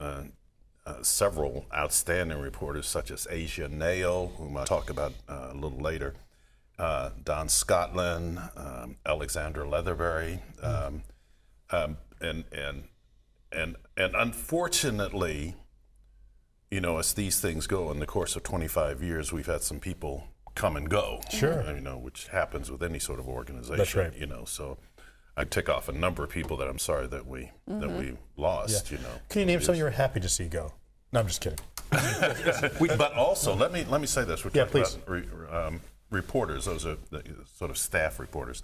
several outstanding reporters, such as Asia Nail, whom I'll talk about a little later, Don Scotland, Alexander Leatherberry, and unfortunately, as these things go, in the course of 25 years, we've had some people come and go. Sure. Which happens with any sort of organization. That's right. So I tick off a number of people that I'm sorry that we lost. Yeah. Can you name some you were happy to see go? No, I'm just kidding. But also, let me say this. We're talking please. about reporters. Those are the sort of staff reporters.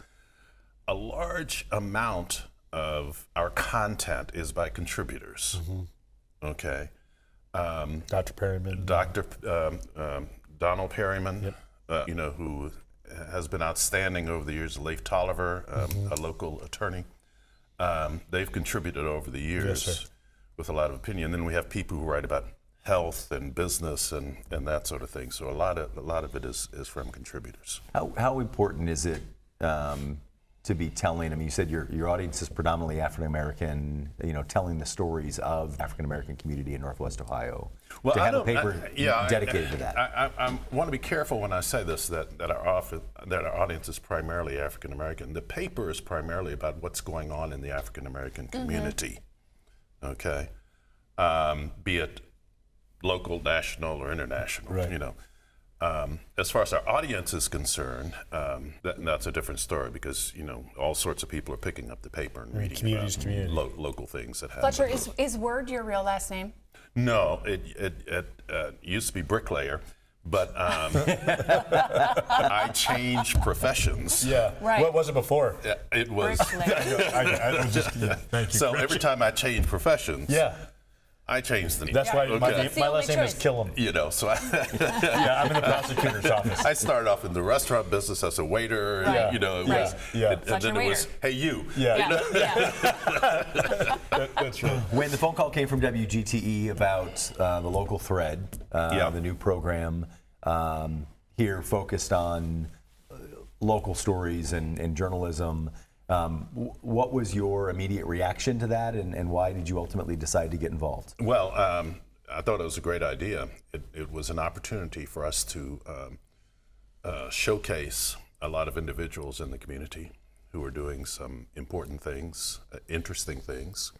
A large amount of our content is by contributors. Okay. Dr. Perryman. Donald Perryman, who has been outstanding over the years. Leif Tolliver, a local attorney. They've contributed over the years with a lot of opinion. Then we have people who write about health and business and that sort of thing. So a lot of it is from contributors. How important is it to be telling? You said your audience is predominantly African American. Telling the stories of African American community in Northwest Ohio. Well, to have a paper dedicated to that. I want to be careful when I say this that our audience is primarily African American. The paper is primarily about what's going on in the African American community. Okay, be it local, national, or international. Right. As far as our audience is concerned, that's a different story because all sorts of people are picking up the paper and reading about local things that happen. Fletcher, is Word your real last name? No, it used to be bricklayer, but I changed professions. Yeah. Right. What was it before? It was. I was just, thank you. So every time I changed professions, I changed the name. That's why my last name is Killam. You know, so yeah, I'm in the prosecutor's office. I started off in the restaurant business as a waiter. Right. And, you know, it was, and then it was, hey, you. That's right. When the phone call came from WGTE about the local thread, the new program here focused on local stories and journalism, what was your immediate reaction to that, and why did you ultimately decide to get involved? Well, I thought it was a great idea. It was an opportunity for us to showcase a lot of individuals in the community who are doing some important things, interesting things,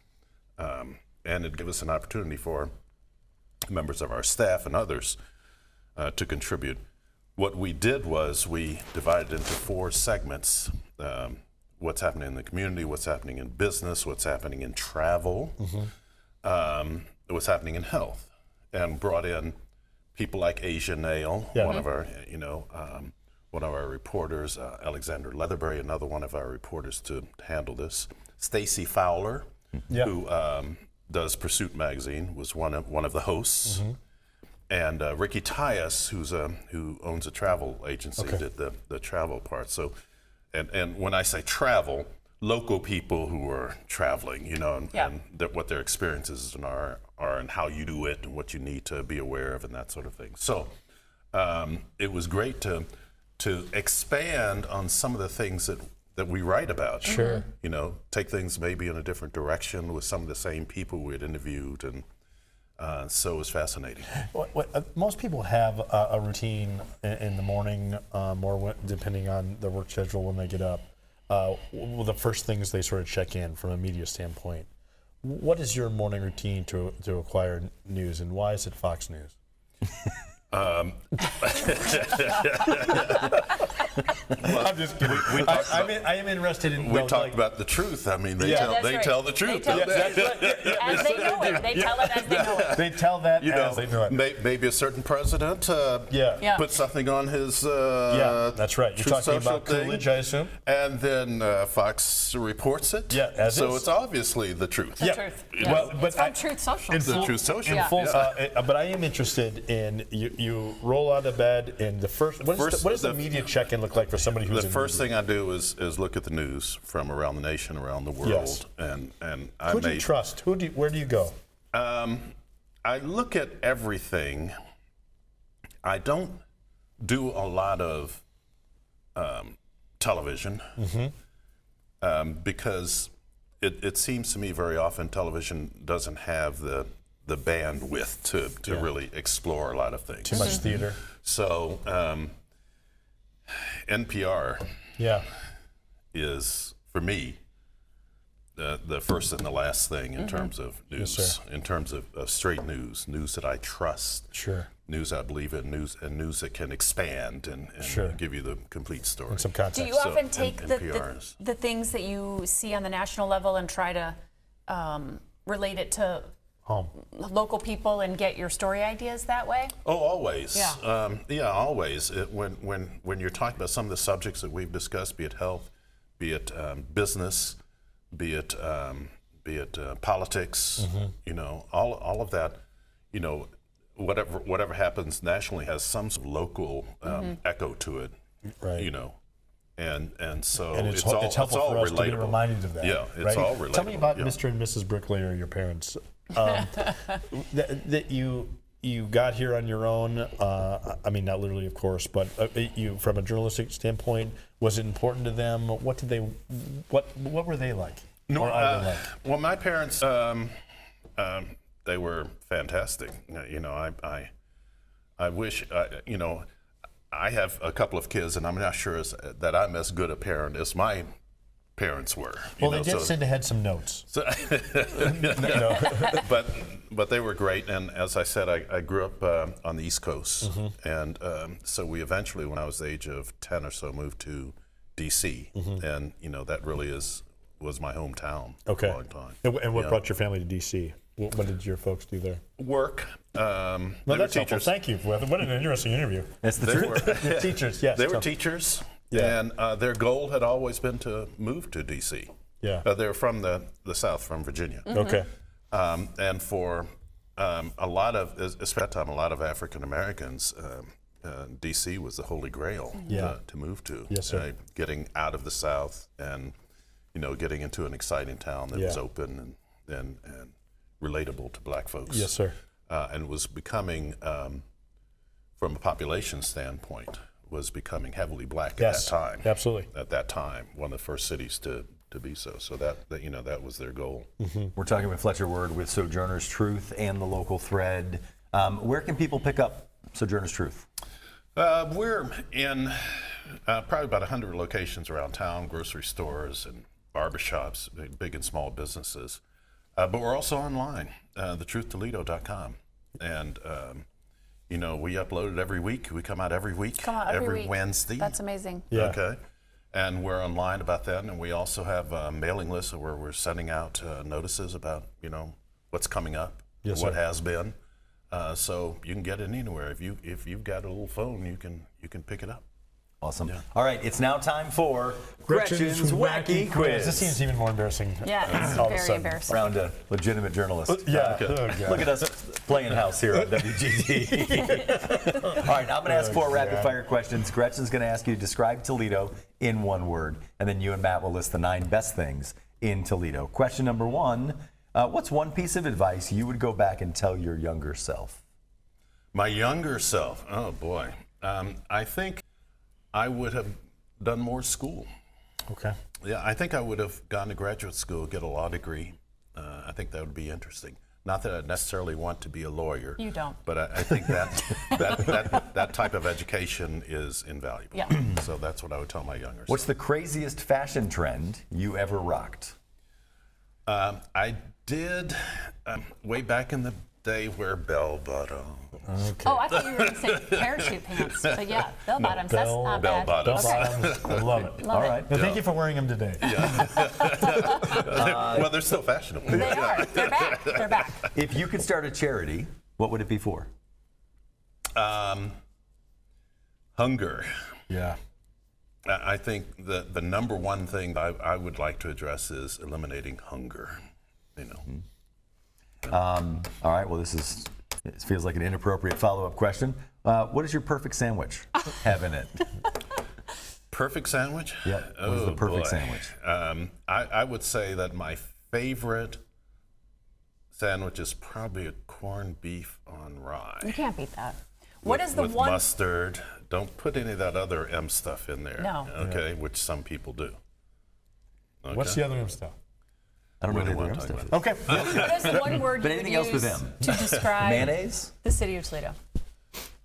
and it gave us an opportunity for members of our staff and others to contribute. What we did was we divided into 4 segments. What's happening in the community, what's happening in business, what's happening in travel, what's happening in health, and brought in people like Asia Nail, one of our, one of our reporters, Alexander Leatherbury, another one of our reporters to handle this. Stacy Fowler, who does Pursuit magazine, was one of the hosts, and Ricky Tyus, who owns a travel agency, did the travel part. So. And when I say travel, local people who are traveling, and what their experiences are and how you do it and what you need to be aware of and that sort of thing. So it was great to expand on some of the things that we write about. Sure. Take things maybe in a different direction with some of the same people we had interviewed, and so it was fascinating. Most people have a routine in the morning, or depending on their work schedule when they get up. The first things they sort of check in from a media standpoint. What is your morning routine to acquire news, and why is it Fox News? Well, I'm just kidding. I am interested in. We talked about the truth. I mean, they tell the truth. They tell don't it as they know it. They tell it as they know it. They tell that as they know it. Maybe a certain president put something on his that's right. You're Truth talking Social about Coolidge, I assume? And then Fox reports it. Yeah, so it's obviously the truth. The truth. Well, but it's from Truth Social. It's the Truth Social. But I am interested in you roll out of bed, and what does the media check-in look like for somebody who's the first thing I do is look at the news from around the nation, around the world, and who do you trust? Where do you go? I look at everything. I don't do a lot of television because it seems to me very often television doesn't have the bandwidth to really explore a lot of things. Too much theater. So NPR is, for me, the first and the last thing in terms of news, in terms of straight news that I trust, news I believe in, news that can expand and give you the complete story. And some context. Do you often take the things that you see on the national level and try to relate it to local people and get your story ideas that way? Oh, always. Yeah. Always. When you're talking about some of the subjects that we've discussed, be it health, be it business, be it politics, all of that, whatever happens nationally has some sort of local echo to it, right? And so it's helpful for us relatable. to be reminded of that. Yeah, it's all relatable. Tell me about Mr. and Mrs. Bricklayer, your parents. That you got here on your own. I mean, not literally, of course, but you, from a journalistic standpoint, was it important to them? What were they like? No, or are they like? Well, my parents, they were fantastic. I wish, I have a couple of kids, and I'm not sure that I'm as good a parent as my parents were. Well, they did send ahead some notes. But they were great, and as I said, I grew up on the East Coast, and so we eventually, when I was the age of 10 or so, moved to D.C., and that really was my hometown for a long time. And what brought your family to D.C.? What did your folks do there? Work. Well, they that's were helpful. teachers. Thank you. What an interesting interview. That's the truth. Teachers, yes. They were teachers, and their goal had always been to move to D.C. Yeah. They're from the South, from Virginia. Okay. And for a lot of, especially at that time, a lot of African Americans, D.C. was the holy grail to move to. Yes, sir. Getting out of the South and, getting into an exciting town that was open and relatable to black folks. Yes, sir. And was becoming, from a population standpoint, was becoming heavily black at that time. Absolutely. At that time, one of the first cities to be so. So that was their goal. We're talking with Fletcher Word with Sojourner's Truth and the local thread. Where can people pick up Sojourner's Truth? We're in probably about 100 locations around town, grocery stores and barbershops, big and small businesses. But we're also online, thetruthtoledo.com. And, we upload it every week. We come out every week, every week. Wednesday. That's amazing. Yeah. Okay. And we're online about that. And we also have a mailing list where we're sending out notices about, what's coming up, what has been. So you can get it anywhere. If you've got a little phone, you can pick it up. Awesome. Yeah. All right, it's now time for Gretchen's Wacky Quiz. This seems even more embarrassing. Yeah, it's all of a very sudden. embarrassing. Around a legitimate journalist. Yeah. Okay. Oh, God. Look at us playing house here on WGTE. All right, I'm going to ask 4 rapid-fire questions. Gretchen's going to ask you to describe Toledo in 1 word, and then you and Matt will list the 9 best things in Toledo. Question number 1, what's one piece of advice you would go back and tell your younger self? My younger self? Oh, boy. I think I would have done more school. Okay. Yeah, I think I would have gone to graduate school, get a law degree. I think that would be interesting. Not that I necessarily want to be a lawyer. You don't. But I think that type of education is invaluable. Yeah. So that's what I would tell my younger self. What's the craziest fashion trend you ever rocked? I did, way back in the day, wear bell bottoms. Okay. Oh, I thought you were going to say parachute pants. But yeah, bell bottoms. That's not bad. Bell-bottoms. Okay. I love it. Love All it. right. Well, thank you for wearing them today. Well, they're still fashionable. They are. They're back. They're back. If you could start a charity, what would it be for? Hunger. Yeah. I think the number one thing I would like to address is eliminating hunger. All right, well, it feels like an inappropriate follow-up question. What does your perfect sandwich have in it? Perfect sandwich? Yeah, what is the perfect sandwich? I would say that my favorite sandwich is probably a corned beef on rye. You can't beat that. What is the with one? mustard. Don't put any of that other M stuff in there. No. Okay, which some people do. Okay. What's the other M stuff? I don't know We what don't the wanna other talk stuff is. Okay. What is the one word But you anything would else with use M? to describe Mayonnaise? the city of Toledo?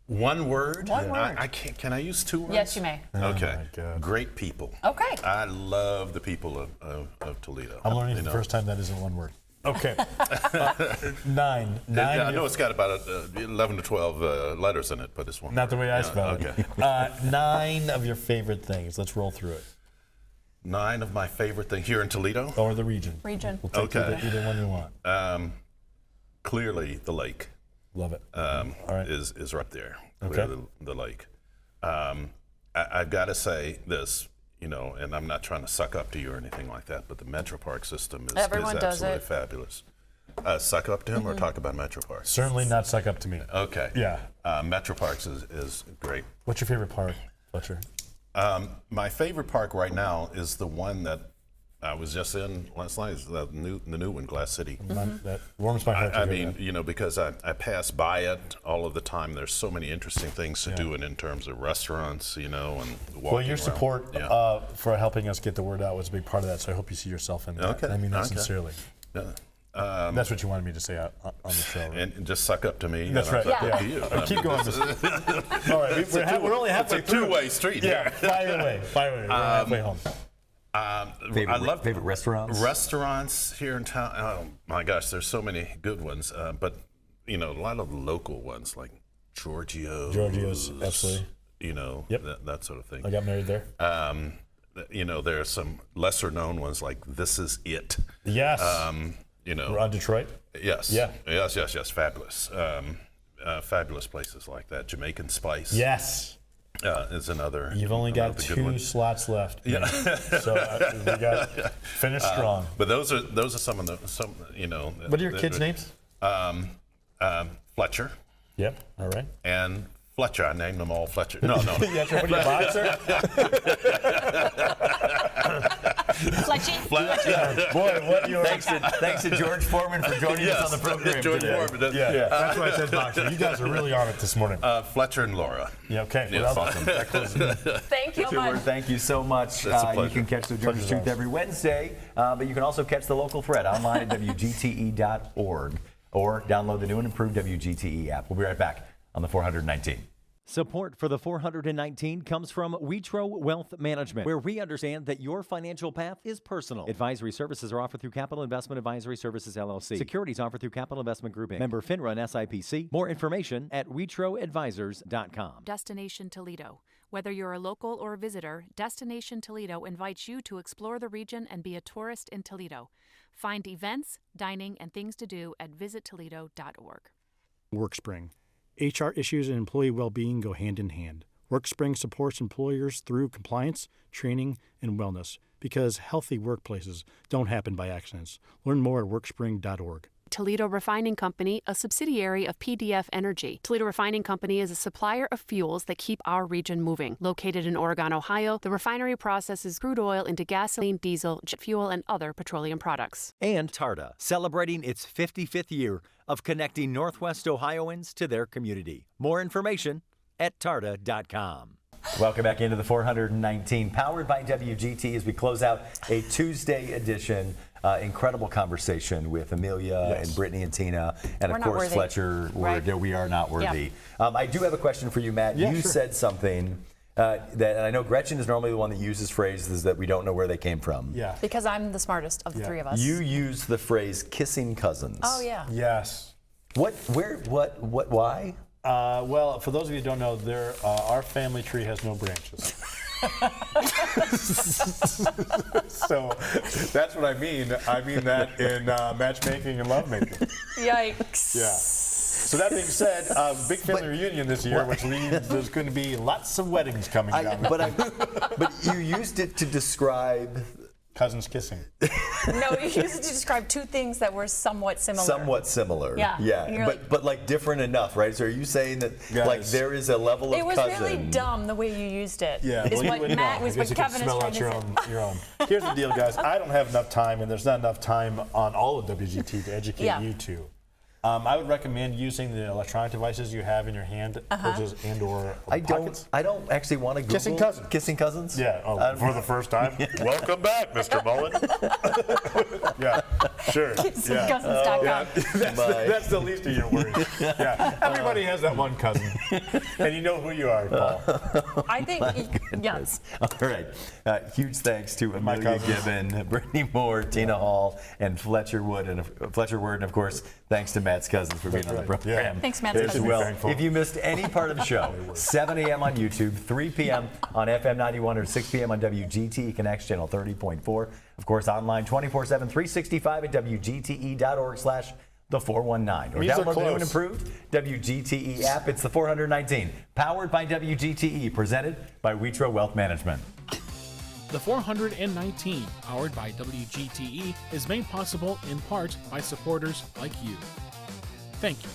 One word? One word. I can't. Can I use 2 words? Yes, you may. Okay. my God. Great people. Okay. I love the people of Toledo. I'm learning for the first time that isn't one word. Okay. 9. I know it's got about 11 to 12 letters in it, but it's one. Not the way I Yeah, spell it. Okay. 9 of your favorite things. Let's roll through it. 9 of my favorite things here in Toledo. Or the region. Region. We'll take either one you want. Clearly, the lake. Love it. All right. Is right there. Okay. Clearly, the lake. I've got to say this, and I'm not trying to suck up to you or anything like that, but the Metro Park system is Everyone does absolutely it. fabulous. Suck up to him or talk about Metro Parks? Certainly not suck up to me. Okay. Yeah. Metro Parks is great. What's your favorite park, Fletcher? My favorite park right now is the one that I was just in last night, is the new one, Glass City. That warms my heart to I hear mean, that. because I pass by it all of the time. There's so many interesting things to do in terms of restaurants, and walking Well, your around. support Yeah. for helping us get the word out was a big part of that, so I hope you see yourself in that. Okay. And I mean that Okay. sincerely. Yeah. That's what you wanted me to say on the show. Right? And just suck up to me. That's and I'll right. suck up to you. Keep going. All right, we're only halfway It's a two-way street. Yeah, fire away. We're halfway home. I love favorite restaurants. Restaurants here in town. Oh my gosh, there's so many good ones. But a lot of local ones like Giorgio's, absolutely. That sort of thing. I got married there. There are some lesser known ones like This Is It. Yes. you know. Around Detroit? Yes. Yeah. Yes. Fabulous. Fabulous places like that. Jamaican Spice. Yes. Is another. You've only got another good 2 one. slots left. Yeah. So we got finish strong. But those are some of the you know. What are your kids' names? Fletcher. Yep. All right. And Fletcher. I named them all Fletcher. No. Yeah, what are you, a boxer? Fletchy. Boy, what you Thanks to George Foreman for joining us on the program George today. Foreman. Yeah, that's why I said boxer. You guys are really on it this morning. Fletcher and Laura. Yeah, okay. Yes. Well, awesome. That closes it. Thank you so much. Thank you so much. That's a pleasure. You can catch the Georgia Truth every Wednesday, but you can also catch the local thread online at WGTE.org or download the new and improved WGTE app. We'll be right back on the 419. Support for the 419 comes from Witro Wealth Management, where we understand that your financial path is personal. Advisory services are offered through Capital Investment Advisory Services, LLC. Securities offered through Capital Investment Group, Inc. Member FINRA and SIPC. More information at WitroAdvisors.com. Destination Toledo. Whether you're a local or a visitor, Destination Toledo invites you to explore the region and be a tourist in Toledo. Find events, dining, and things to do at visittoledo.org. WorkSpring. HR issues and employee well-being go hand in hand. WorkSpring supports employers through compliance, training, and wellness because healthy workplaces don't happen by accidents. Learn more at workspring.org. Toledo Refining Company, a subsidiary of PDF Energy. Toledo Refining Company is a supplier of fuels that keep our region moving. Located in Oregon, Ohio, the refinery processes crude oil into gasoline, diesel, jet fuel, and other petroleum products. And TARTA, celebrating its 55th year of connecting Northwest Ohioans to their community. More information at tarta.com. Welcome back into the 419, powered by WGT, as we close out a Tuesday edition. Incredible conversation with Amelia and Brittany and Tina, and We're of not course worthy. Fletcher. We are not worthy. Yeah. I do have a question for you, Matt. Yeah, you sure. said something that, and I know Gretchen is normally the one that uses phrases that we don't know where they came from. Yeah. Because I'm the smartest of the three of us. You use the phrase "kissing cousins." Oh yeah. Yes. What? Where? What? Why? Well, for those of you who don't know, our family tree has no branches. So that's what I mean. I mean that in matchmaking and lovemaking. Yikes. Yeah. So that being said, big family reunion this year, which means there's going to be lots of weddings coming down. But you used it to describe cousins kissing. No, you used it to describe two things that were somewhat similar. Somewhat similar. Yeah. Yeah. But like different enough, right? So are you saying that like there is a level of it was cousin? really dumb the way you used it. Yeah. Is what Matt was what Kevin is trying to say. Your own. Here's the deal, guys. I don't have enough time, and there's not enough time on all of WGT to educate you two. I would recommend using the electronic devices you have in your hand, purses and/or pockets. I don't actually want to Google Kissing cousins. Kissing cousins? Yeah. Oh, for the first time. Welcome back, Mr. Mullen. Yeah. Sure. KissingCousins.com. That's the least of your worries. Yeah. Everybody has that one cousin, and you know who you are, Paul. I think yes. All right. Huge thanks to Amelia Gibbon, Brittany Moore, Tina Hall, and Fletcher Wood, and of course, thanks to Matt's cousins for being on the program. Yeah. Thanks, Matt's as cousins. well. If you missed any part of the show, 7 a.m. on YouTube, 3 p.m. on FM 91, or 6 p.m. on WGTE Connects Channel 30.4. Of course, online 24/7, 365 at WGTE.org/the419. Or download the new and improved WGTE app. It's the 419, powered by WGTE, presented by Witro Wealth Management. The 419, powered by WGTE, is made possible in part by supporters like you. Thank you.